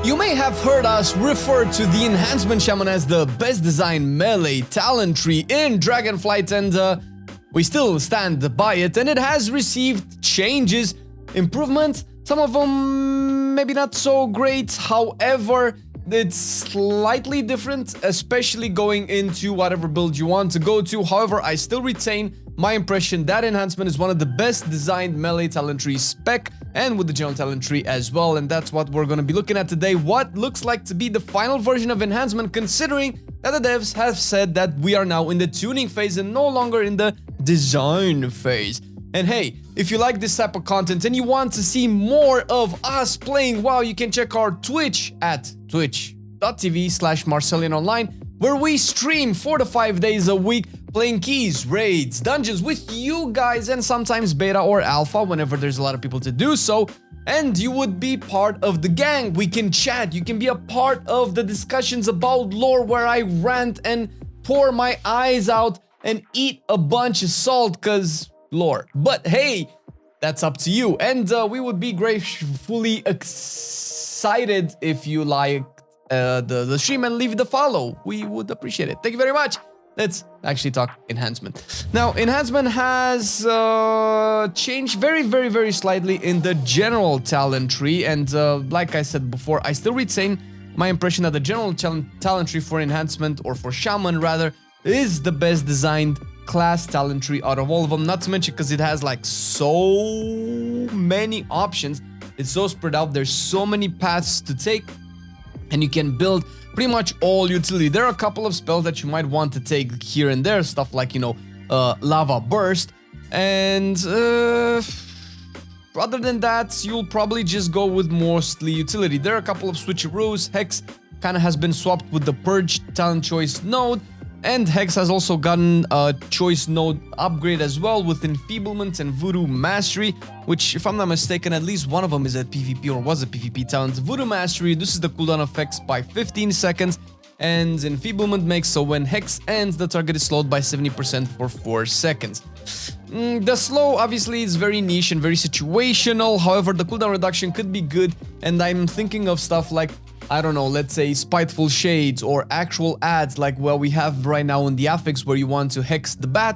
You may have heard us refer to the Enhancement Shaman as the best designed melee talent tree in Dragonflight, and we still stand by it, and it has received changes, improvements, some of them maybe not so great. However, it's slightly different, especially going into whatever build you want to go to. However, I still retain my impression that Enhancement is one of the best designed melee talent trees spec and with the general talent tree as well, and that's what we're going to be looking at today. What looks like to be the final version of Enhancement, considering that the devs have said that we are now in the tuning phase and no longer in the design phase. And hey, if you like this type of content and you want to see more of us playing WoW, you can check our Twitch at twitch.tv/Marcelian&Online, where we stream 4 to 5 days a week, playing keys, raids, dungeons with you guys, and sometimes beta or alpha whenever there's a lot of people to do so. And you would be part of the gang. We can chat, you can be a part of the discussions about lore where I rant and pour my eyes out and eat a bunch of salt cause lore. But hey, that's up to you, and we would be gratefully excited if you like the stream and leave the follow. We would appreciate it. Thank you very much. Let's actually talk Enhancement. Now, Enhancement has changed very slightly in the general talent tree, and like I said before, I still retain my impression that the general talent tree for Enhancement, or for Shaman rather, is the best designed class talent tree out of all of them. Not to mention because it has like so many options. It's so spread out. There's so many paths to take, and you can build pretty much all utility. There are a couple of spells that you might want to take here and there, stuff like, you know, Lava Burst, and other than that, you'll probably just go with mostly utility. There are a couple of switcheroos. Hex kind of has been swapped with the Purge talent choice node, and Hex has also gotten a choice node upgrade as well with Enfeeblement and Voodoo Mastery, which, if I'm not mistaken, at least one of them is a PvP or was a PvP talent. Voodoo Mastery reduces the cooldown effects by 15 seconds, and Enfeeblement makes so when Hex ends, the target is slowed by 70% for 4 seconds. The slow obviously is very niche and very situational. However, the cooldown reduction could be good, and I'm thinking of stuff like, I don't know, let's say Spiteful Shades or actual ads like what we have right now in the affix where you want to hex the bat.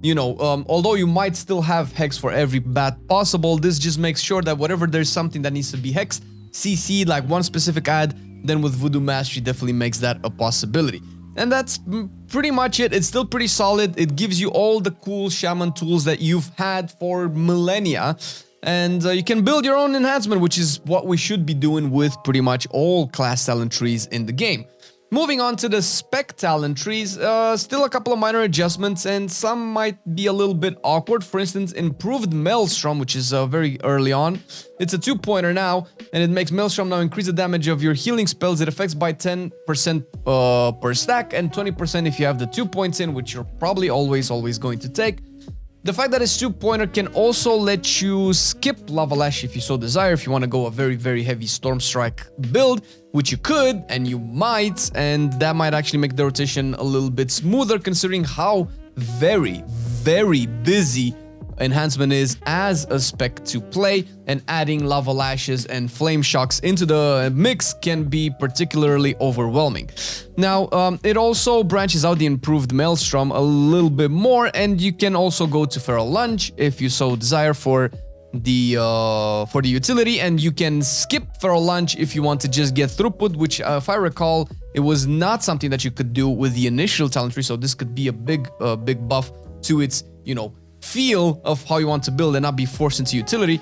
You know, although you might still have hex for every bat possible, this just makes sure that whatever there's something that needs to be hexed, CC'd like one specific ad, then with Voodoo Mastery definitely makes that a possibility. And that's pretty much it. It's still pretty solid. It gives you all the cool shaman tools that you've had for millennia. And you can build your own enhancement, which is what we should be doing with pretty much all class talent trees in the game. Moving on to the spec talent trees, still a couple of minor adjustments, and some might be a little bit awkward. For instance, improved Maelstrom, which is very early on. It's a 2-pointer now, and it makes Maelstrom now increase the damage of your healing spells. It affects by 10% per stack, and 20% if you have the 2 points in, which you're probably always going to take. The fact that it's 2-pointer can also let you skip Lava Lash if you so desire, if you want to go a very heavy Storm Strike build, which you could, and you might, and that might actually make the rotation a little bit smoother, considering how very busy Enhancement is as a spec to play, and adding Lava Lashes and Flame Shocks into the mix can be particularly overwhelming. Now, it also branches out the improved Maelstrom a little bit more, and you can also go to Feral Lunge if you so desire for the utility, and you can skip Feral Lunge if you want to just get throughput, which if I recall, it was not something that you could do with the initial talent tree, so this could be a big buff to its, you know, feel of how you want to build and not be forced into utility.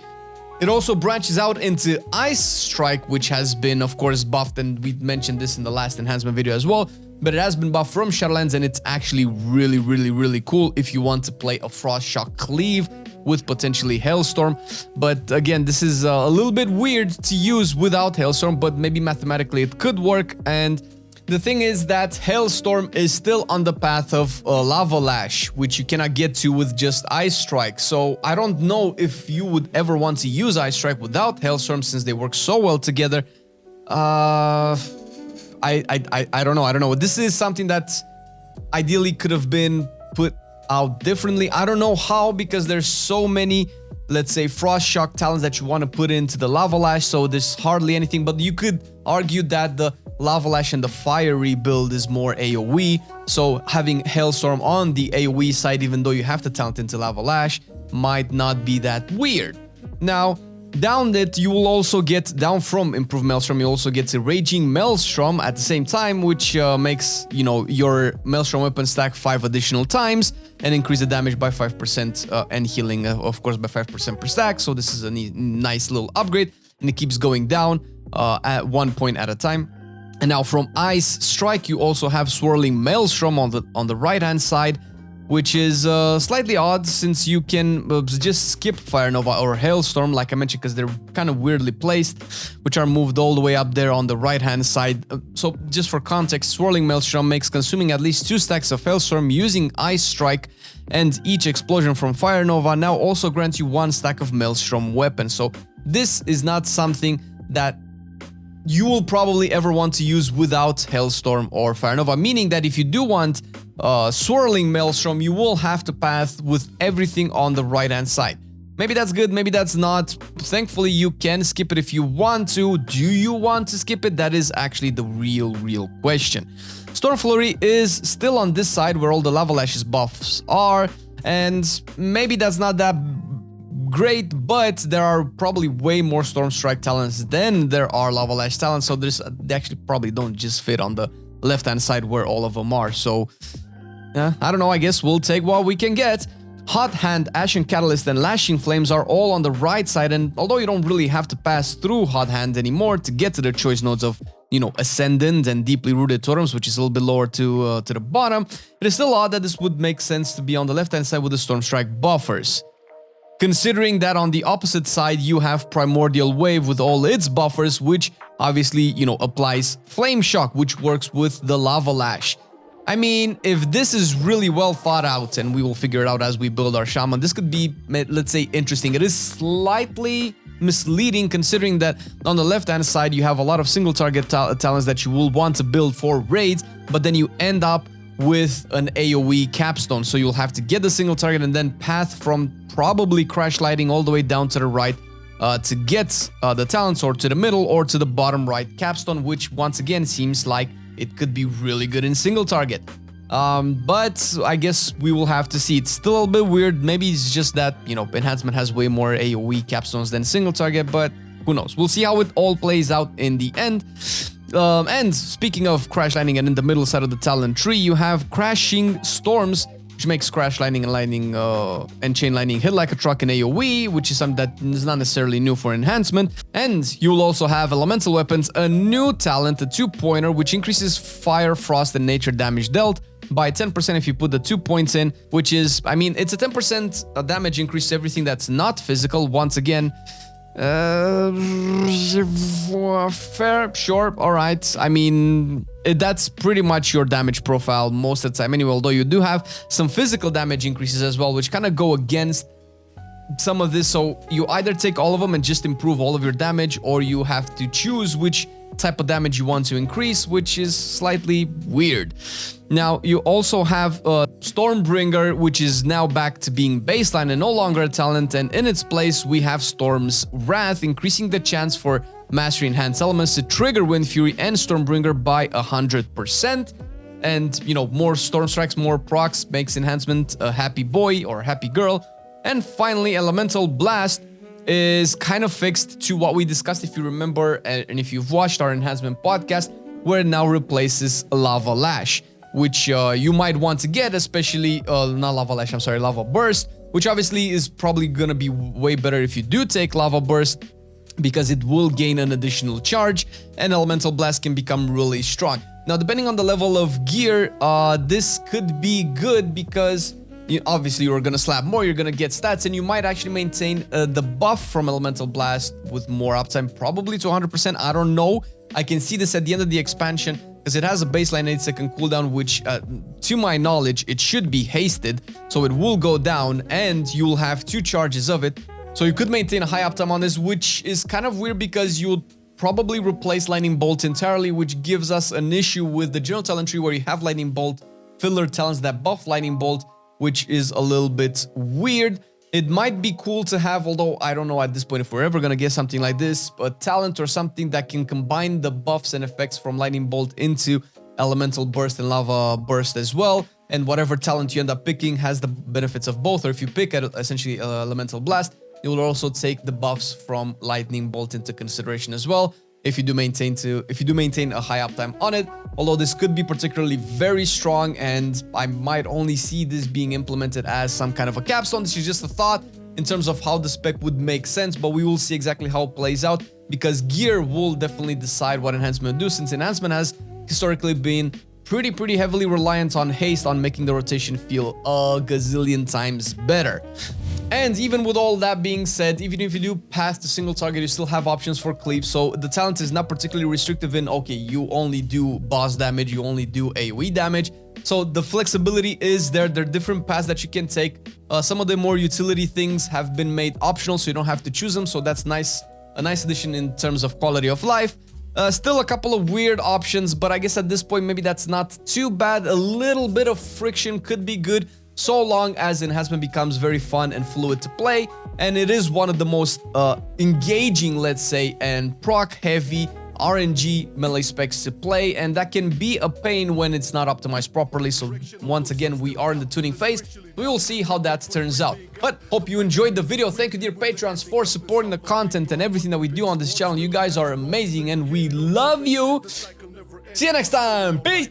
It also branches out into Ice Strike, which has been, of course, buffed, and we mentioned this in the last enhancement video as well, but it has been buffed from Shadowlands, and it's actually really cool if you want to play a Frost Shock Cleave with potentially Hailstorm. But again, this is a little bit weird to use without Hailstorm, but maybe mathematically it could work. And the thing is that Hailstorm is still on the path of Lava Lash, which you cannot get to with just Ice Strike. So I don't know if you would ever want to use Ice Strike without Hailstorm, since they work so well together. I don't know. This is something that ideally could have been put out differently. I don't know how, because there's so many let's say, Frost Shock talents that you want to put into the Lava Lash, so there's hardly anything, but you could argue that the Lava Lash and the Fiery build is more AoE, so having Hailstorm on the AoE side, even though you have to talent into Lava Lash, might not be that weird. Now, down that you will also get, down from Improved Maelstrom, you also get a Raging Maelstrom at the same time, which makes, you know, your Maelstrom weapon stack 5 additional times and increase the damage by 5% and healing, of course, by 5% per stack. So this is a nice little upgrade, and it keeps going down at 1 point at a time. And now from Ice Strike, you also have Swirling Maelstrom on the right-hand side, which is slightly odd since you can just skip Fire Nova or Hailstorm, like I mentioned, because they're kind of weirdly placed, which are moved all the way up there on the right-hand side. So just for context, Swirling Maelstrom makes consuming at least 2 stacks of Hailstorm using Ice Strike, and each explosion from Fire Nova now also grants you 1 stack of Maelstrom weapon. So this is not something that you will probably ever want to use without Hailstorm or Fire Nova, meaning that if you do want Swirling Maelstrom, you will have to path with everything on the right-hand side. Maybe that's good, maybe that's not. Thankfully, you can skip it if you want to. Do you want to skip it? That is actually the real question. Storm Flurry is still on this side where all the Lava Lashes buffs are, and maybe that's not that great, but there are probably way more Storm Strike talents than there are Lava Lash talents, so they actually probably don't just fit on the left-hand side where all of them are. So, I don't know, I guess we'll take what we can get. Hot Hand, Ashen Catalyst, and Lashing Flames are all on the right side, and although you don't really have to pass through Hot Hand anymore to get to the choice nodes of, you know, Ascendant and Deeply Rooted Totems, which is a little bit lower to the bottom, it is still odd that this would make sense to be on the left-hand side with the Storm Strike buffers. Considering that on the opposite side you have Primordial Wave with all its buffers, which obviously, you know, applies Flame Shock, which works with the Lava Lash. I mean, if this is really well thought out, and we will figure it out as we build our Shaman, this could be, let's say, interesting. It is slightly misleading considering that on the left-hand side you have a lot of single target talents that you will want to build for raids, but then you end up with an AoE capstone, so you'll have to get the single target and then path from probably Crash Lighting all the way down to the right to get the talents, or to the middle or to the bottom right capstone, which once again seems like it could be really good in single target. But I guess we will have to see. It's still a little bit weird. Maybe it's just that, you know, Enhancement has way more AoE capstones than single target, but who knows? We'll see how it all plays out in the end. And speaking of Crash Lightning, and in the middle side of the talent tree, you have Crashing Storms, which makes Crash Lightning and Chain Lightning hit like a truck in AoE, which is something that is not necessarily new for Enhancement. And you'll also have Elemental Weapons, a new talent, a 2-pointer, which increases Fire, Frost, and Nature damage dealt by 10% if you put the 2 points in, which is, I mean, it's a 10% damage increase to everything that's not physical. Once again, fair, sure, all right. I mean, that's pretty much your damage profile most of the time anyway, although you do have some physical damage increases as well, which kind of go against some of this. So you either take all of them and just improve all of your damage, or you have to choose which type of damage you want to increase, which is slightly weird. Now, you also have Stormbringer, which is now back to being baseline and no longer a talent, and in its place we have Storm's Wrath, increasing the chance for Mastery Enhanced Elements to trigger Wind Fury and Stormbringer by 100%. And, you know, more Storm Strikes, more procs makes Enhancement a happy boy or happy girl. And finally, Elemental Blast is kind of fixed to what we discussed, if you remember, and if you've watched our Enhancement podcast, where it now replaces Lava Lash, which you might want to get, especially, not Lava Lash, I'm sorry, Lava Burst, which obviously is probably gonna be way better if you do take Lava Burst, because it will gain an additional charge, and Elemental Blast can become really strong. Now, depending on the level of gear, this could be good, because obviously you're gonna slap more, you're gonna get stats, and you might actually maintain the buff from Elemental Blast with more uptime, probably to 100%, I don't know. I can see this at the end of the expansion, because it has a baseline 8-second cooldown, which, to my knowledge, it should be hasted, so it will go down, and you'll have 2 charges of it. So you could maintain a high uptime on this, which is kind of weird, because you'll probably replace Lightning Bolt entirely, which gives us an issue with the general talent tree, where you have Lightning Bolt filler talents that buff Lightning Bolt, which is a little bit weird. It might be cool to have, although I don't know at this point if we're ever gonna get something like this, a talent or something that can combine the buffs and effects from Lightning Bolt into Elemental Burst and Lava Burst as well. And whatever talent you end up picking has the benefits of both. Or if you pick essentially Elemental Blast, you will also take the buffs from Lightning Bolt into consideration as well. If you do maintain a high uptime on it, although this could be particularly very strong, and I might only see this being implemented as some kind of a capstone. This is just a thought in terms of how the spec would make sense, but we will see exactly how it plays out, because gear will definitely decide what enhancement will do, since enhancement has historically been pretty heavily reliant on haste, on making the rotation feel a gazillion times better. And even with all that being said, even if you do pass the single target, you still have options for cleave. So the talent is not particularly restrictive in, okay, you only do boss damage, you only do AoE damage. So the flexibility is there. There are different paths that you can take. Some of the more utility things have been made optional, so you don't have to choose them. So that's nice, a nice addition in terms of quality of life. Still a couple of weird options, but I guess at this point, maybe that's not too bad. A little bit of friction could be good, so long as enhancement becomes very fun and fluid to play, and it is one of the most engaging, let's say, and proc heavy RNG melee specs to play, and that can be a pain when it's not optimized properly. So once again, we are in the tuning phase. We will see how that turns out. But hope you enjoyed the video. Thank you, dear patrons, for supporting the content and everything that we do on this channel. You guys are amazing and we love you. See you next time. Peace.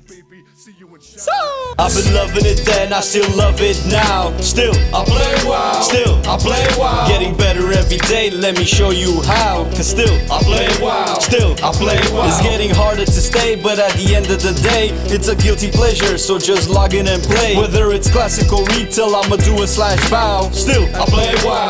So I've been loving it then, I still love it now. Still, I play WoW. Still, I play WoW. Getting better every day, let me show you how. Cause still, I play WoW. Still, I play WoW. It's getting harder to stay, but at the end of the day, it's a guilty pleasure, so just log in and play. Whether it's classic or retail, I'ma do a /bow. Still, I play WoW.